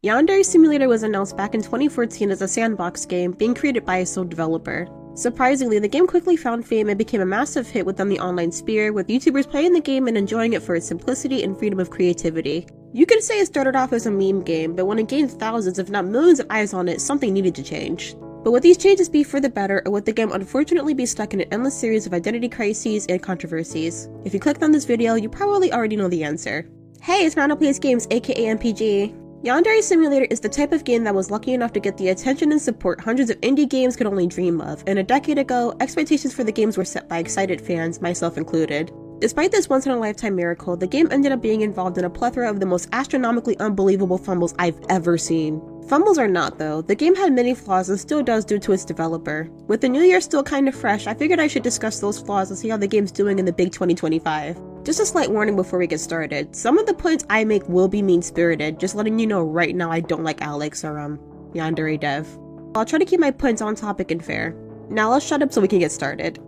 Yandere Simulator was announced back in 2014 as a sandbox game being created by a sole developer. Surprisingly, the game quickly found fame and became a massive hit within the online sphere, with YouTubers playing the game and enjoying it for its simplicity and freedom of creativity. You could say it started off as a meme game, but when it gained thousands if not millions of eyes on it, something needed to change. But would these changes be for the better, or would the game unfortunately be stuck in an endless series of identity crises and controversies? If you clicked on this video, you probably already know the answer. Hey, it's Randall Plays Games, aka MPG. Yandere Simulator is the type of game that was lucky enough to get the attention and support hundreds of indie games could only dream of, and a decade ago, expectations for the games were set by excited fans, myself included. Despite this once-in-a-lifetime miracle, the game ended up being involved in a plethora of the most astronomically unbelievable fumbles I've ever seen. Fumbles or not though, the game had many flaws and still does due to its developer. With the new year still kinda fresh, I figured I should discuss those flaws and see how the game's doing in the big 2025. Just a slight warning before we get started, some of the points I make will be mean-spirited, just letting you know right now I don't like Alex or Yandere Dev. I'll try to keep my points on topic and fair. Now let's shut up so we can get started.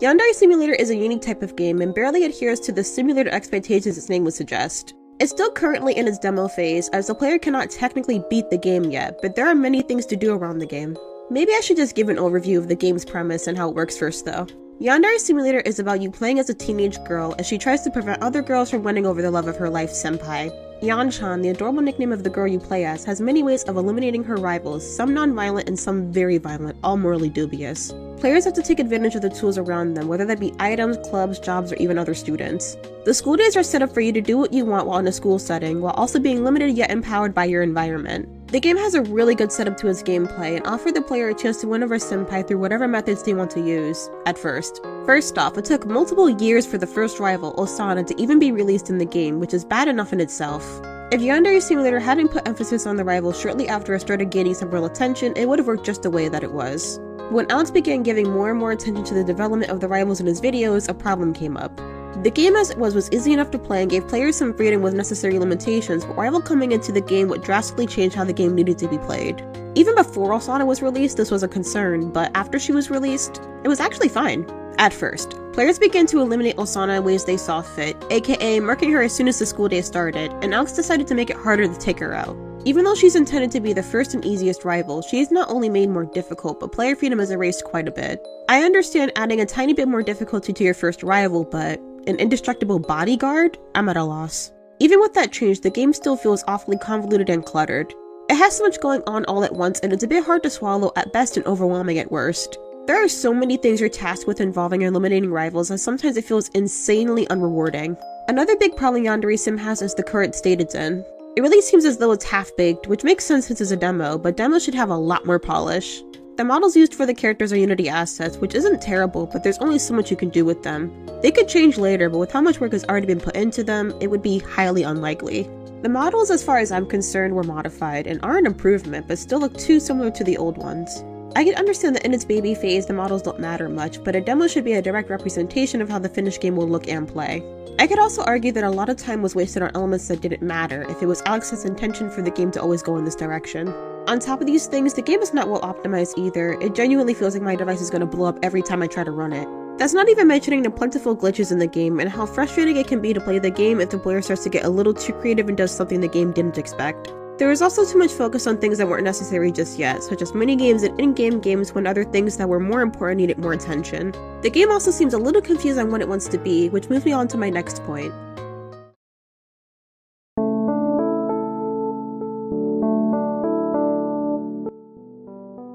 Yandere Simulator is a unique type of game and barely adheres to the simulator expectations its name would suggest. It's still currently in its demo phase, as the player cannot technically beat the game yet, but there are many things to do around the game. Maybe I should just give an overview of the game's premise and how it works first though. Yandere Simulator is about you playing as a teenage girl as she tries to prevent other girls from winning over the love of her life, Senpai. Yan-chan, the adorable nickname of the girl you play as, has many ways of eliminating her rivals, some non-violent and some very violent, all morally dubious. Players have to take advantage of the tools around them, whether that be items, clubs, jobs, or even other students. The school days are set up for you to do what you want while in a school setting, while also being limited yet empowered by your environment. The game has a really good setup to its gameplay and offered the player a chance to win over Senpai through whatever methods they want to use, at first. First off, it took multiple years for the first rival, Osana, to even be released in the game, which is bad enough in itself. If Yandere Simulator hadn't put emphasis on the rival shortly after it started gaining some real attention, it would have worked just the way that it was. When Alex began giving more and more attention to the development of the rivals in his videos, a problem came up. The game as it was easy enough to play and gave players some freedom with necessary limitations, but Rival coming into the game would drastically change how the game needed to be played. Even before Osana was released, this was a concern, but after she was released, it was actually fine. At first, players began to eliminate Osana in ways they saw fit, aka marking her as soon as the school day started, and Alex decided to make it harder to take her out. Even though she's intended to be the first and easiest rival, she is not only made more difficult, but player freedom is erased quite a bit. I understand adding a tiny bit more difficulty to your first rival, but an indestructible bodyguard? I'm at a loss. Even with that change, the game still feels awfully convoluted and cluttered. It has so much going on all at once, and it's a bit hard to swallow at best and overwhelming at worst. There are so many things you're tasked with involving eliminating rivals that sometimes it feels insanely unrewarding. Another big problem Yandere Sim has is the current state it's in. It really seems as though it's half-baked, which makes sense since it's a demo, but demos should have a lot more polish. The models used for the characters are Unity assets, which isn't terrible, but there's only so much you can do with them. They could change later, but with how much work has already been put into them, it would be highly unlikely. The models, as far as I'm concerned, were modified and are an improvement, but still look too similar to the old ones. I can understand that in its baby phase, the models don't matter much, but a demo should be a direct representation of how the finished game will look and play. I could also argue that a lot of time was wasted on elements that didn't matter if it was Alex's intention for the game to always go in this direction. On top of these things, the game is not well optimized either. It genuinely feels like my device is going to blow up every time I try to run it. That's not even mentioning the plentiful glitches in the game and how frustrating it can be to play the game if the player starts to get a little too creative and does something the game didn't expect. There is also too much focus on things that weren't necessary just yet, such as minigames and in-game games when other things that were more important needed more attention. The game also seems a little confused on what it wants to be, which moves me on to my next point.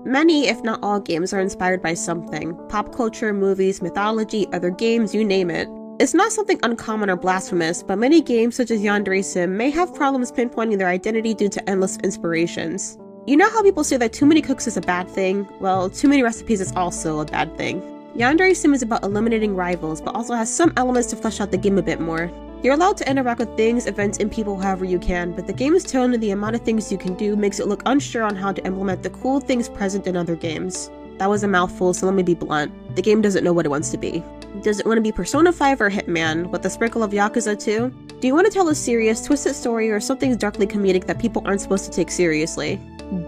Many, if not all, games are inspired by something. Pop culture, movies, mythology, other games, you name it. It's not something uncommon or blasphemous, but many games such as Yandere Sim may have problems pinpointing their identity due to endless inspirations. You know how people say that too many cooks is a bad thing? Well, too many recipes is also a bad thing. Yandere Sim is about eliminating rivals, but also has some elements to flesh out the game a bit more. You're allowed to interact with things, events, and people however you can, but the game's tone and the amount of things you can do makes it look unsure on how to implement the cool things present in other games. That was a mouthful, so let me be blunt. The game doesn't know what it wants to be. Does it want to be Persona 5 or Hitman, with a sprinkle of Yakuza too? Do you want to tell a serious, twisted story or something darkly comedic that people aren't supposed to take seriously?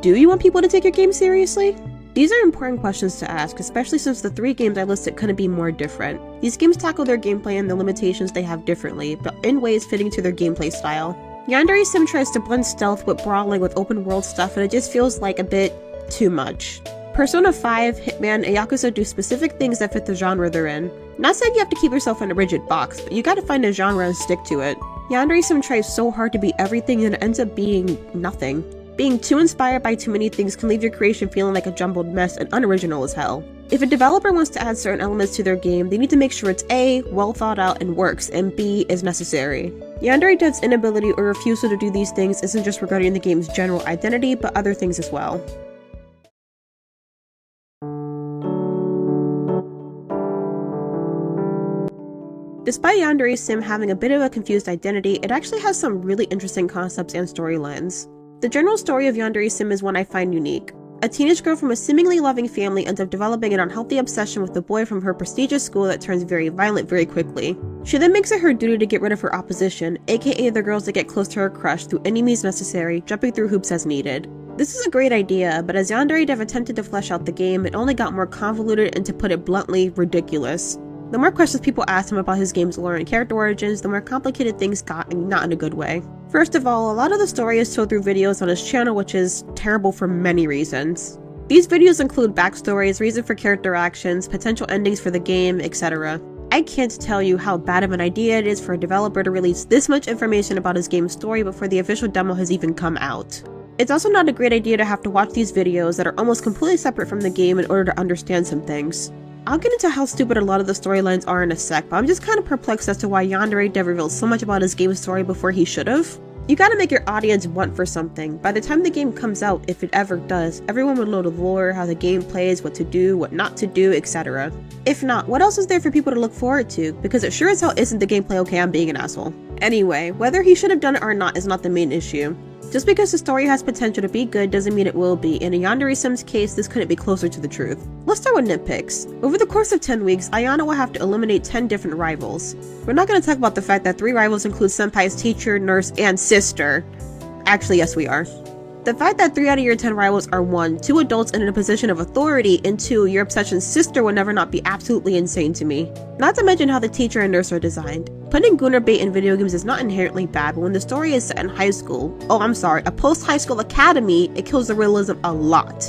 Do you want people to take your game seriously? These are important questions to ask, especially since the 3 games I listed couldn't be more different. These games tackle their gameplay and the limitations they have differently, but in ways fitting to their gameplay style. Yandere Sim tries to blend stealth with brawling with open world stuff, and it just feels like a bit too much. Persona 5, Hitman, and Yakuza do specific things that fit the genre they're in. Not saying you have to keep yourself in a rigid box, but you gotta find a genre and stick to it. Yandere Sim tries so hard to be everything and it ends up being nothing. Being too inspired by too many things can leave your creation feeling like a jumbled mess and unoriginal as hell. If a developer wants to add certain elements to their game, they need to make sure it's A, well thought out and works, and B, is necessary. Yandere Dev's inability or refusal to do these things isn't just regarding the game's general identity, but other things as well. Despite Yandere Sim having a bit of a confused identity, it actually has some really interesting concepts and storylines. The general story of Yandere Sim is one I find unique. A teenage girl from a seemingly loving family ends up developing an unhealthy obsession with a boy from her prestigious school that turns very violent very quickly. She then makes it her duty to get rid of her opposition, aka the girls that get close to her crush, through any means necessary, jumping through hoops as needed. This is a great idea, but as Yandere Dev attempted to flesh out the game, it only got more convoluted and, to put it bluntly, ridiculous. The more questions people asked him about his game's lore and character origins, the more complicated things got, and not in a good way. First of all, a lot of the story is told through videos on his channel, which is terrible for many reasons. These videos include backstories, reason for character actions, potential endings for the game, etc. I can't tell you how bad of an idea it is for a developer to release this much information about his game's story before the official demo has even come out. It's also not a great idea to have to watch these videos that are almost completely separate from the game in order to understand some things. I'll get into how stupid a lot of the storylines are in a sec, but I'm just kind of perplexed as to why Yandere Dev revealed so much about his game's story before he should've. You gotta make your audience want for something. By the time the game comes out, if it ever does, everyone would know the lore, how the game plays, what to do, what not to do, etc. If not, what else is there for people to look forward to? Because it sure as hell isn't the gameplay. Okay, I'm being an asshole. Anyway, whether he should have done it or not is not the main issue. Just because the story has potential to be good doesn't mean it will be, and in Yandere Sim's case, this couldn't be closer to the truth. Let's start with nitpicks. Over the course of 10 weeks, Ayano will have to eliminate 10 different rivals. We're not going to talk about the fact that 3 rivals include Senpai's teacher, nurse, and sister. Actually, yes we are. The fact that 3 out of your 10 rivals are 1, 2 adults in a position of authority, and 2, your obsession's sister would never not be absolutely insane to me. Not to mention how the teacher and nurse are designed. Putting Gunner bait in video games is not inherently bad, but when the story is set in high school, a post-high school academy, it kills the realism a lot.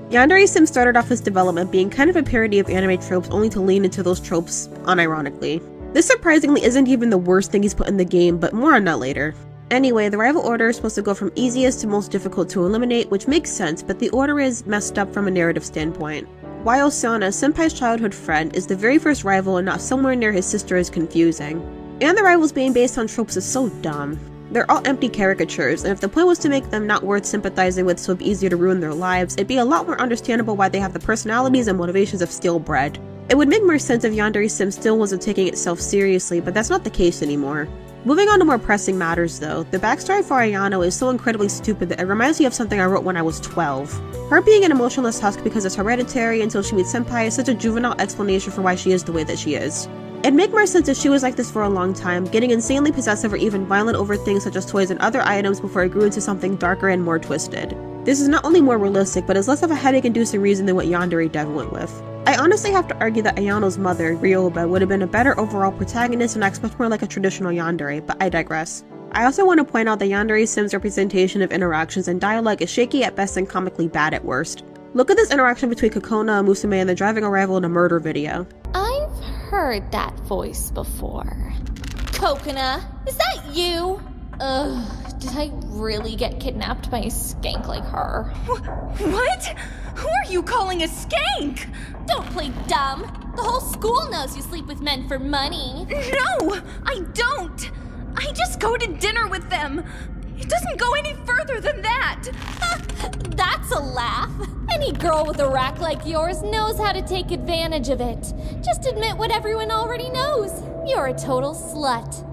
Yandere Sim started off his development being kind of a parody of anime tropes, only to lean into those tropes unironically. This surprisingly isn't even the worst thing he's put in the game, but more on that later. Anyway, the rival order is supposed to go from easiest to most difficult to eliminate, which makes sense, but the order is messed up from a narrative standpoint. While Sona, Senpai's childhood friend, is the very first rival and not somewhere near his sister is confusing. And the rivals being based on tropes is so dumb. They're all empty caricatures, and if the point was to make them not worth sympathizing with so it'd be easier to ruin their lives, it'd be a lot more understandable why they have the personalities and motivations of steel bread. It would make more sense if Yandere Sim still wasn't taking itself seriously, but that's not the case anymore. Moving on to more pressing matters though, the backstory for Ayano is so incredibly stupid that it reminds me of something I wrote when I was 12. Her being an emotionless husk because it's hereditary until she meets Senpai is such a juvenile explanation for why she is the way that she is. It'd make more sense if she was like this for a long time, getting insanely possessive or even violent over things such as toys and other items before it grew into something darker and more twisted. This is not only more realistic, but is less of a headache-inducing reason than what Yandere Dev went with. I honestly have to argue that Ayano's mother, Ryoba, would have been a better overall protagonist and acts much more like a traditional yandere, but I digress. I also want to point out that Yandere Sim's representation of interactions and dialogue is shaky at best and comically bad at worst. Look at this interaction between Kokona and Musume in the driving a rival in a murder video. I've heard that voice before. Kokona, is that you? Ugh, did I really get kidnapped by a skank like her? What? Who are you calling a skank? Don't play dumb. The whole school knows you sleep with men for money. No, I don't. I just go to dinner with them. It doesn't go any further than that. That's a laugh. Any girl with a rack like yours knows how to take advantage of it. Just admit what everyone already knows. You're a total slut.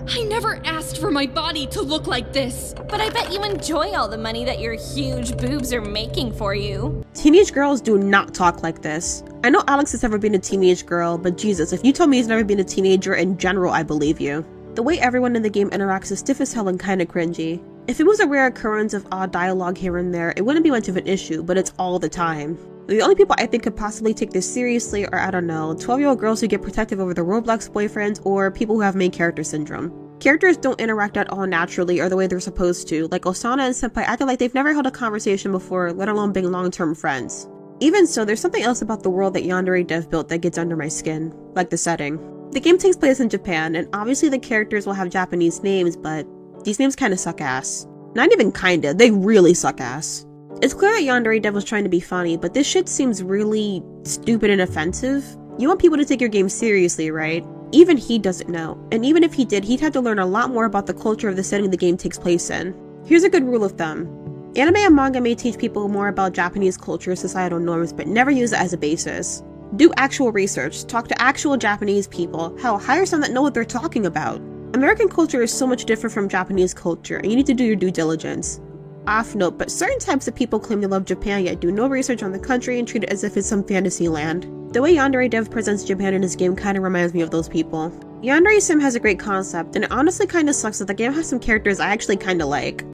I never asked for my body to look like this. But I bet you enjoy all the money that your huge boobs are making for you. Teenage girls do not talk like this. I know Alex has never been a teenage girl, but Jesus, if you told me he's never been a teenager in general, I believe you. The way everyone in the game interacts is stiff as hell and kinda cringy. If it was a rare occurrence of odd dialogue here and there, it wouldn't be much of an issue, but it's all the time. The only people I think could possibly take this seriously are, I don't know, 12-year-old girls who get protective over their Roblox boyfriends or people who have main character syndrome. Characters don't interact at all naturally or the way they're supposed to, like Osana and Senpai acting like they've never held a conversation before, let alone being long-term friends. Even so, there's something else about the world that Yandere Dev built that gets under my skin, like the setting. The game takes place in Japan, and obviously the characters will have Japanese names, but these names kinda suck ass. Not even kinda, they really suck ass. It's clear that Yandere Dev was trying to be funny, but this shit seems really stupid and offensive. You want people to take your game seriously, right? Even he doesn't know, and even if he did, he'd have to learn a lot more about the culture of the setting the game takes place in. Here's a good rule of thumb. Anime and manga may teach people more about Japanese culture, societal norms, but never use it as a basis. Do actual research, talk to actual Japanese people, hell, hire some that know what they're talking about. American culture is so much different from Japanese culture, and you need to do your due diligence. Off note, but certain types of people claim to love Japan yet do no research on the country and treat it as if it's some fantasy land. The way Yandere Dev presents Japan in his game kinda reminds me of those people. Yandere Sim has a great concept, and it honestly kinda sucks that the game has some characters I actually kinda like.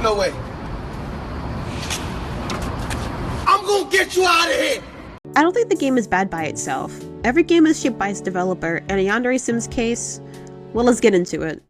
No way. I'm gonna get you out of here! I don't think the game is bad by itself. Every game is shaped by its developer, and in Yandere Sim's case, well, let's get into it.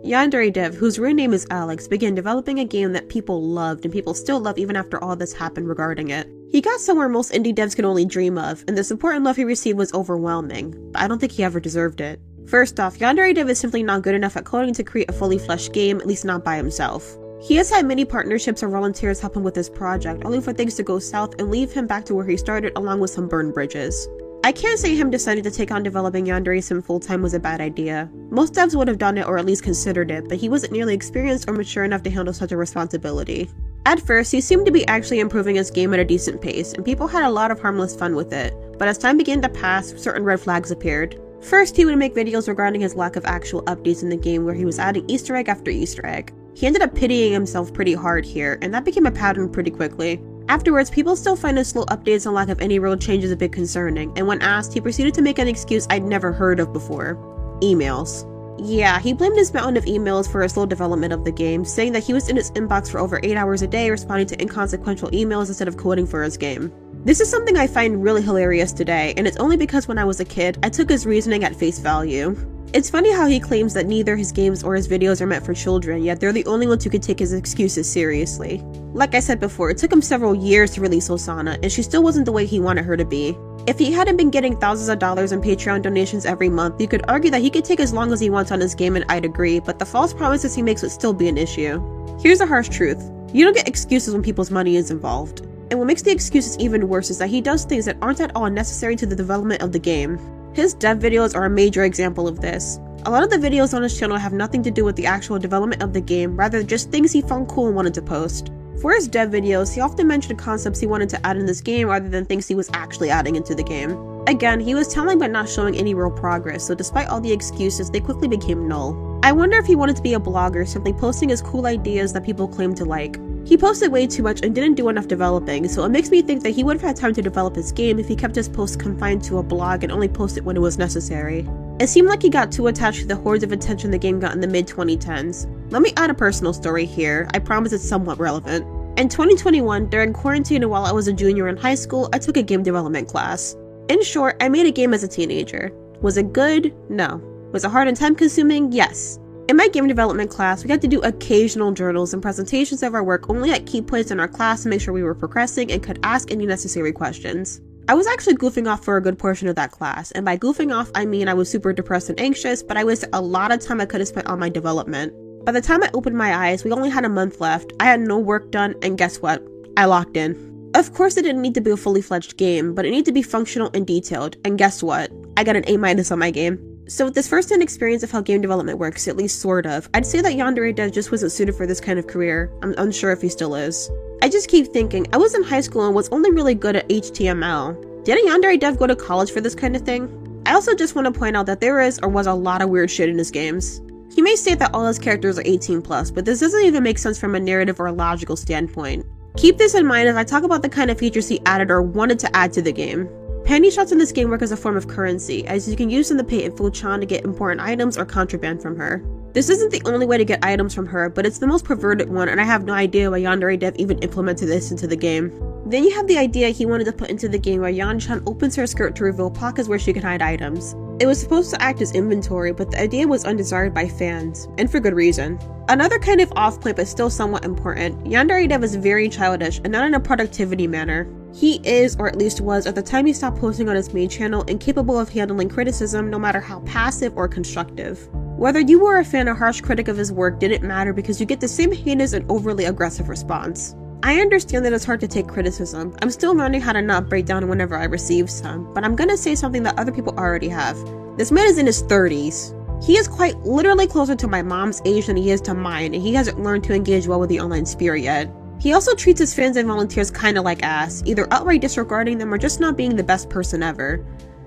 Yandere Dev, whose real name is Alex, began developing a game that people loved and people still love even after all this happened regarding it. He got somewhere most indie devs can only dream of, and the support and love he received was overwhelming, but I don't think he ever deserved it. First off, Yandere Dev is simply not good enough at coding to create a fully fleshed game, at least not by himself. He has had many partnerships or volunteers help him with this project, only for things to go south and leave him back to where he started along with some burned bridges. I can't say him deciding to take on developing Yandere Sim full-time was a bad idea. Most devs would have done it or at least considered it, but he wasn't nearly experienced or mature enough to handle such a responsibility. At first, he seemed to be actually improving his game at a decent pace, and people had a lot of harmless fun with it, but as time began to pass, certain red flags appeared. First, he would make videos regarding his lack of actual updates in the game where he was adding Easter egg after Easter egg. He ended up pitying himself pretty hard here, and that became a pattern pretty quickly. Afterwards, people still find his slow updates and lack of any real changes a bit concerning, and when asked, he proceeded to make an excuse I'd never heard of before. Emails. Yeah, he blamed his mountain of emails for a slow development of the game, saying that he was in his inbox for over 8 hours a day responding to inconsequential emails instead of coding for his game. This is something I find really hilarious today, and it's only because when I was a kid, I took his reasoning at face value. It's funny how he claims that neither his games or his videos are meant for children, yet they're the only ones who can take his excuses seriously. Like I said before, it took him several years to release Osana, and she still wasn't the way he wanted her to be. If he hadn't been getting thousands of dollars in Patreon donations every month, you could argue that he could take as long as he wants on his game, and I'd agree, but the false promises he makes would still be an issue. Here's the harsh truth. You don't get excuses when people's money is involved. And what makes the excuses even worse is that he does things that aren't at all necessary to the development of the game. His dev videos are a major example of this. A lot of the videos on his channel have nothing to do with the actual development of the game, rather just things he found cool and wanted to post. For his dev videos, he often mentioned concepts he wanted to add in this game rather than things he was actually adding into the game. Again, he was telling but not showing any real progress, so despite all the excuses, they quickly became null. I wonder if he wanted to be a blogger, simply posting his cool ideas that people claimed to like. He posted way too much and didn't do enough developing, so it makes me think that he would have had time to develop his game if he kept his posts confined to a blog and only posted when it was necessary. It seemed like he got too attached to the hordes of attention the game got in the mid-2010s. Let me add a personal story here, I promise it's somewhat relevant. In 2021, during quarantine and while I was a junior in high school, I took a game development class. In short, I made a game as a teenager. Was it good? No. Was it hard and time consuming? Yes. In my game development class, we had to do occasional journals and presentations of our work only at key points in our class to make sure we were progressing and could ask any necessary questions. I was actually goofing off for a good portion of that class, and by goofing off I mean I was super depressed and anxious, but I wasted a lot of time I could have spent on my development. By the time I opened my eyes, we only had a month left, I had no work done, and guess what? I locked in. Of course it didn't need to be a fully fledged game, but it needed to be functional and detailed, and guess what? I got an A- on my game. So with this first-hand experience of how game development works, at least sort of, I'd say that Yandere Dev just wasn't suited for this kind of career. I'm unsure if he still is. I just keep thinking, I was in high school and was only really good at HTML. Didn't Yandere Dev go to college for this kind of thing? I also just want to point out that there is or was a lot of weird shit in his games. He may state that all his characters are 18+, but this doesn't even make sense from a narrative or a logical standpoint. Keep this in mind as I talk about the kind of features he added or wanted to add to the game. Panty shots in this game work as a form of currency, as you can use them to pay Info-chan to get important items or contraband from her. This isn't the only way to get items from her, but it's the most perverted one, and I have no idea why Yandere Dev even implemented this into the game. Then you have the idea he wanted to put into the game where Yan-chan opens her skirt to reveal pockets where she can hide items. It was supposed to act as inventory, but the idea was undesired by fans, and for good reason. Another kind of off point but still somewhat important, Yandere Dev is very childish and not in a productivity manner. He is, or at least was at the time he stopped posting on his main channel, incapable of handling criticism no matter how passive or constructive. Whether you were a fan or harsh critic of his work didn't matter because you get the same heinous and overly aggressive response. I understand that it's hard to take criticism. I'm still learning how to not break down whenever I receive some, but I'm gonna say something that other people already have. This man is in his 30s. He is quite literally closer to my mom's age than he is to mine, and he hasn't learned to engage well with the online sphere yet. He also treats his fans and volunteers kinda like ass, either outright disregarding them or just not being the best person ever.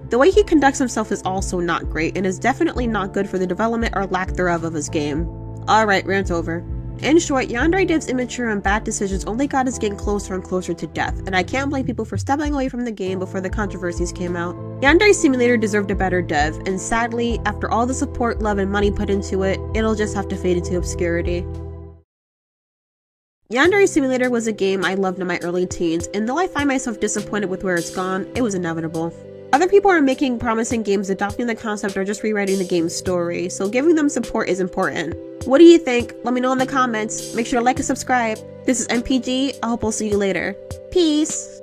The way he conducts himself is also not great, and is definitely not good for the development or lack thereof of his game. Alright, rant over. In short, Yandere Dev's immature and bad decisions only got us getting closer and closer to death, and I can't blame people for stepping away from the game before the controversies came out. Yandere Simulator deserved a better dev, and sadly, after all the support, love, and money put into it, it'll just have to fade into obscurity. Yandere Simulator was a game I loved in my early teens, and though I find myself disappointed with where it's gone, it was inevitable. Other people are making promising games adopting the concept or just rewriting the game's story, so giving them support is important. What do you think? Let me know in the comments. Make sure to like and subscribe. This is MPG. I hope I'll see you later. Peace!